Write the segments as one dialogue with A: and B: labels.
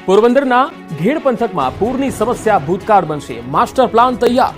A: પોરબંદરના ઘેડ પંથકમાં પૂરની સમસ્યા ભૂતકાળ બનશે, માસ્ટર પ્લાન તૈયાર।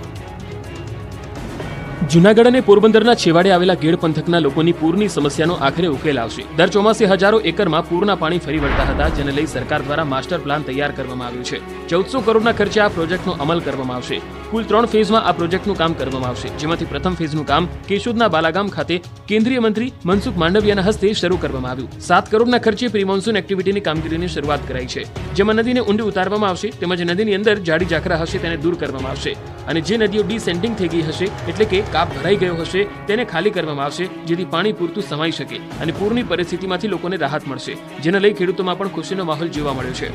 A: જૂનાગઢ અને પોરબંદરના છેવાડે આવેલા ઘેડ પંથકના લોકોની પૂરની સમસ્યાનો આખરે ઉકેલ આવશે। દર ચોમાસે હજારો એકરમાં પૂરના પાણી ફરી વળતા હતા, જેને લઈ સરકાર દ્વારા માસ્ટર પ્લાન તૈયાર કરવામાં આવ્યું છે। 1400 કરોડના ખર્ચે આ પ્રોજેક્ટનો અમલ કરવામાં આવશે। કુલ 3 ફેઝમાં આ પ્રોજેક્ટનું કામ કરવામાં આવશે, જેમાંથી પ્રથમ ફેઝનું કામ કેશોદના બાલાગામ ખાતે કેન્દ્રીય મંત્રી મનસુખ માંડવિયાના હસ્તે શરૂ કરવામાં આવ્યું। 7 કરોડના ખર્ચે પ્રી મોન્સૂન એક્ટિવિટીની કામગીરીની શરૂઆત કરાઈ છે, જેમાં નદીને ઊંડે ઉતારવામાં આવશે, તેમજ નદીની અંદર જાડી ઝાખરા હશે તેને દૂર કરવામાં આવશે, અને જે નદીઓ ડિસેન્ડિંગ થઈ ગઈ હશે એટલે કે કાપ ભરાઈ ગયો હશે તેને ખાલી કરવામાં આવશે, જેથી પાણી પૂરતું સમાઈ શકે અને પૂરની પરિસ્થિતિમાંથી લોકોને રાહત મળશે, જેને લઈ ખેડૂતોમાં પણ ખુશીનો માહોલ જોવા મળ્યો છે।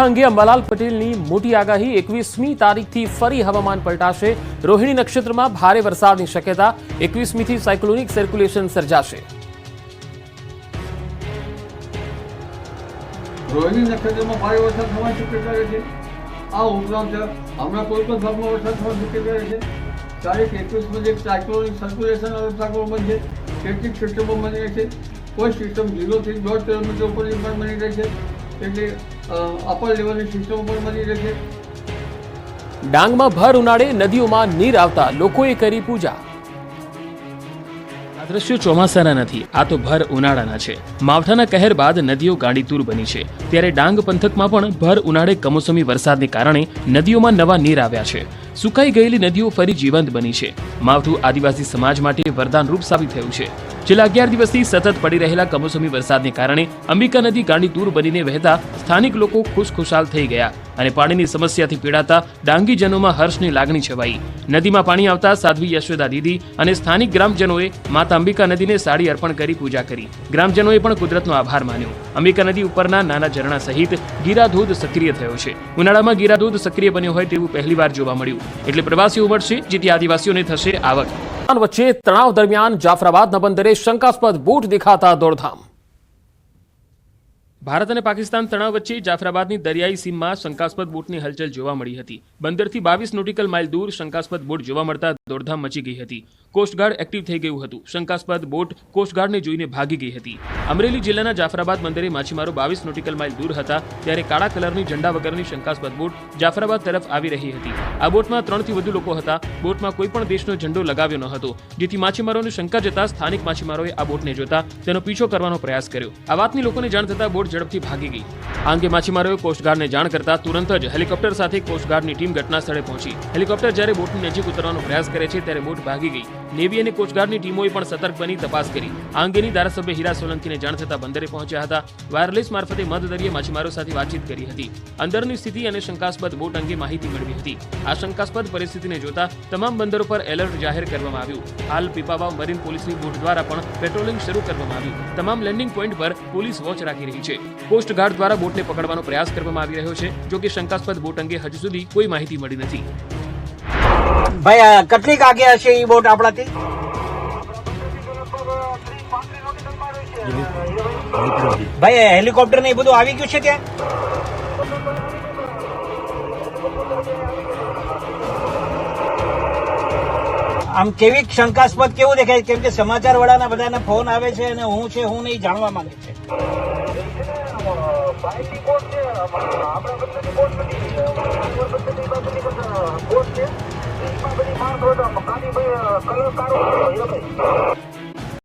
A: અંગે અંબાલાલ પટેલની મોટી આગાહી। 21મી તારીખથી ફરી હવામાન પલટાશે। રોહિણી નક્ષત્રમાં ભારે વરસાદની શક્યતા। 21મીથી સાયક્લોનિક સર્ક્યુલેશન સર્જાશે।
B: રોહિણી નક્ષત્રમાં ભારે વરસાદ થવાની શક્યતા રહે છે। આ ઉપરાંત હમણાં કોઈ પણ ભાગમાં વરસાદ થવાની શક્યતા રહે છે। તારીખ 21 એક સાયક્લોનિક સર્ક્યુલેશન અવસ્થા બનશે। કેટલીક સિસ્ટમો બની રહી છે। કોઈ સિસ્ટમ 0 થી 1.5 કિલોમીટર ઉપરની પણ બની રહી છે, એટલે અપર લેવલની સિસ્ટમો પણ બની રહી છે।
A: ડાંગમાં ભર ઉનાળે નદીઓમાં નીર આવતા લોકોએ કરી પૂજા। આ દ્રશ્યો ચોમાસાના નથી, આ તો ભર ઉનાળાના છે। માવઠાના કહેર બાદ નદીઓ ગાંડીતુર બની છે, ત્યારે ડાંગ પંથકમાં પણ ભર ઉનાળે કમોસમી વરસાદને કારણે નદીઓમાં નવા નીર આવ્યા છે। સુકાઈ ગયેલી નદીઓ ફરી જીવંત બની છે। માવઠું આદિવાસી સમાજ માટે વરદાનરૂપ સાબિત થયું છે। છેલ્લા 11 દિવસથી સતત પડી રહેલા કમોસમી વરસાદને કારણે અંબિકા નદી ગાંડીતુર બનીને વહેતા સ્થાનિક લોકો ખુશખુશાલ થઈ ગયા અને પાણીની સમસ્યાથી પીડાતા ડાંગીજનોમાં હર્ષની લાગણી છવાઈ। નદીમાં પાણી આવતા સાધ્વી યશોદા દીદી અને સ્થાનિક ગ્રામજનોએ માતા અંબિકા નદીને સાડી અર્પણ કરી પૂજા કરી। ગ્રામજનોએ પણ કુદરતનો આભાર માન્યો। અંબિકા નદી ઉપરના નાના ઝરણા સહિત ગીરાધોધ સક્રિય થયો છે। ઉનાળામાં ગીરાધોધ સક્રિય બન્યો હોય તેવું પહેલીવાર જોવા મળ્યું, એટલે પ્રવાસીઓ ઉમટશે, જેથી આદિવાસીઓને થશે આવક। વચ્ચે તણાવ દરમિયાન જાફરાબાદના બંદરે શંકાસ્પદ બોટ દેખાતા દોડધામ। ભારત અને પાકિસ્તાન તણાવ વચ્ચે જાફરાબાદની દરિયાઈ સીમમાં શંકાસ્પદ બોટની હલચલ જોવા મળી હતી। બંદરથી 22 નોટિકલ માઇલ દૂર શંકાસ્પદ બોટ જોવા મળતા દોડધામ મચી ગઈ હતી। કોસ્ટગાર્ડ એક્ટિવ થઈ ગયું હતું। શંકાસ્પદ બોટ કોસ્ટગાર્ડને જોઈને ભાગી ગઈ હતી। અમરેલી જિલ્લાના જાફરાબાદ બંદરે માછીમારો 22 નોટિકલ માઇલ દૂર હતા, ત્યારે કાળા કલરની ઝંડા વગરની શંકાસ્પદ બોટ જાફરાબાદ તરફ આવી રહી હતી। આ બોટમાં 3 થી વધુ લોકો હતા। બોટમાં કોઈ પણ દેશનો ઝંડો લગાવ્યો ન હતો, જેથી માછીમારોને શંકા જતા સ્થાનિક માછીમારોએ આ બોટને જોતા તેનો પીછો કરવાનો પ્રયાસ કર્યો। આ વાતની લોકોને જાણ થતા બોટ ઝડપથી ભાગી ગઈ। આ અંગે માછીમારોએ કોસ્ટગાર્ડને જાણ કરતા તુરંત જ હેલિકોપ્ટર સાથે કોસ્ટગાર્ડની ટીમ ઘટના સ્થળે પહોંચી। હેલિકોપ્ટર જ્યારે બોટની નજીક ઉતરવાનો પ્રયાસ કરે છે ત્યારે બોટ ભાગી ગઈ। નેવી અને કોસ્ટગાર્ડની ટીમોએ પણ સતર્ક બની તપાસ કરી। આ અંગેની ધારાસભ્ય હીરા સોલંકીને જાણ થતા બંદરે પહોંચ્યા હતા। વાયરલેસ મારફતે મધદરિયે માછીમારો સાથે વાતચીત કરી હતી। અંદરની સ્થિતિ અને શંકાસ્પદ બોટ અંગે માહિતી મેળવી હતી। આ શંકાસ્પદ પરિસ્થિતિને જોતા તમામ બંદરો પર એલર્ટ જાહેર કરવામાં આવ્યું। હાલ પીપાવાવ મરીન પોલીસની બોટ દ્વારા પણ પેટ્રોલિંગ શરૂ કરવામાં આવ્યું। તમામ લેન્ડિંગ પોઈન્ટ પર પોલીસ વોચ રાખી રહી છે। કોસ્ટગાર્ડ દ્વારા બોટને પકડવાનો પ્રયાસ કરવામાં આવી રહ્યો છે, જો કે શંકાસ્પદ બોટ અંગે હજુ સુધી કોઈ માહિતી મળી નથી।
C: ભાઈ કેટલીક આગે હશે એ બોટ આપણાથી? ભાઈ હેલિકોપ્ટર ને એ બધું આવી ગયું છે ત્યાં? આમ કેવી શંકાસ્પદ કેવું દેખાય? કેમ કે સમાચાર વાળાના બધાના ફોન આવે છે અને હું છે હું નહીં જાણવા માંગે છે।